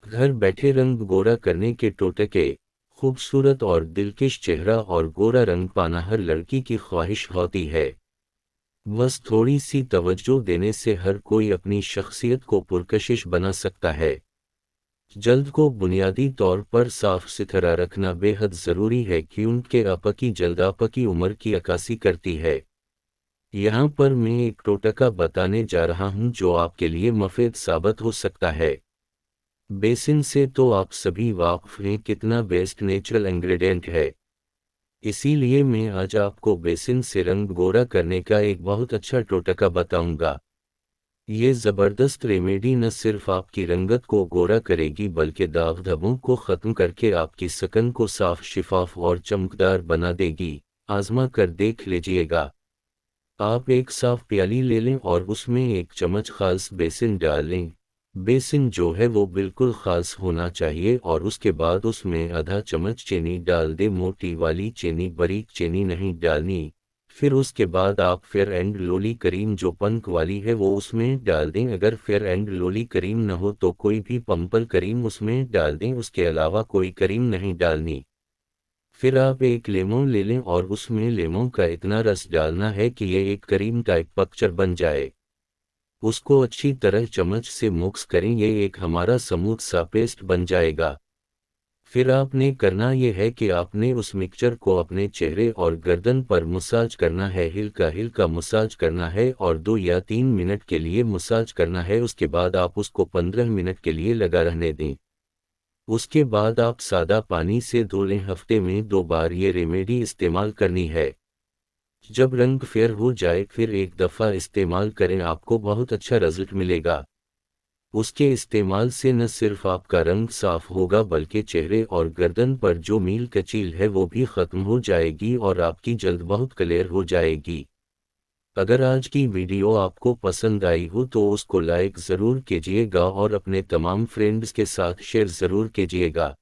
घर बैठे रंग गोरा करने के टोटके। खूबसूरत और दिलकश चेहरा और गोरा रंग पाना हर लड़की की ख्वाहिश होती है। बस थोड़ी सी तवज्जो देने से हर कोई अपनी शख्सियत को पुरकशिश बना सकता है। जल्द को बुनियादी तौर पर साफ सुथरा रखना बेहद ज़रूरी है क्योंकि आपकी जल्द आपकी उम्र की अक्कासी करती है। यहाँ पर मैं एक टोटका बताने जा रहा हूँ जो आपके लिए मुफीद साबित हो सकता है। बेसिन से तो आप सभी वाक़िफ़ हैं कितना बेस्ट नेचुरल इंग्रेडिएंट है। इसीलिए मैं आज आपको बेसिन से रंग गोरा करने का एक बहुत अच्छा टोटका बताऊंगा। ये ज़बरदस्त रेमेडी न सिर्फ आपकी रंगत को गोरा करेगी बल्कि दाग धब्बों को ख़त्म करके आपकी स्किन को साफ शिफाफ और चमकदार बना देगी। आज़मा कर देख लीजिएगा। आप एक साफ प्याली ले लें और उसमें एक चम्मच खास बेसिन डालें। बेसिन जो है वो बिल्कुल खास होना चाहिए और उसके बाद उसमें आधा चम्मच चीनी डाल दें। मोटी वाली चीनी, बारीक चीनी नहीं डालनी। फिर उसके बाद आप फेयर एंड लवली क्रीम जो पंक वाली है वो उसमें डाल दें। अगर फेयर एंड लवली क्रीम न हो तो कोई भी पंपल क्रीम उसमें डाल दें, उसके अलावा कोई क्रीम नहीं डालनी। फिर आप एक लेमन ले लें और उसमें लेमन का इतना रस डालना है कि ये एक क्रीम टाइप पक्चर बन जाए। उसको अच्छी तरह चम्मच से मिक्स करें, ये एक हमारा स्मूथ सा पेस्ट बन जाएगा। फिर आपने करना ये है कि आपने उस मिक्सचर को अपने चेहरे और गर्दन पर मसाज करना है, हिल्का हिल्का मसाज करना है और 2 या 3 मिनट के लिए मसाज करना है। उसके बाद आप उसको 15 मिनट के लिए लगा रहने दें। उसके बाद आप सादा पानी से धो लें। हफ्ते में 2 बार ये रेमेडी इस्तेमाल करनी है। जब रंग फेयर हो जाए फिर एक दफ़ा इस्तेमाल करें, आपको बहुत अच्छा रिजल्ट मिलेगा। उसके इस्तेमाल से न सिर्फ आपका रंग साफ होगा बल्कि चेहरे और गर्दन पर जो मील कचील है वो भी ख़त्म हो जाएगी और आपकी जल्द बहुत क्लियर हो जाएगी। अगर आज की वीडियो आपको पसंद आई हो तो उसको लाइक ज़रूर कीजिएगा और अपने तमाम फ्रेंड्स के साथ शेयर ज़रूर कीजिएगा।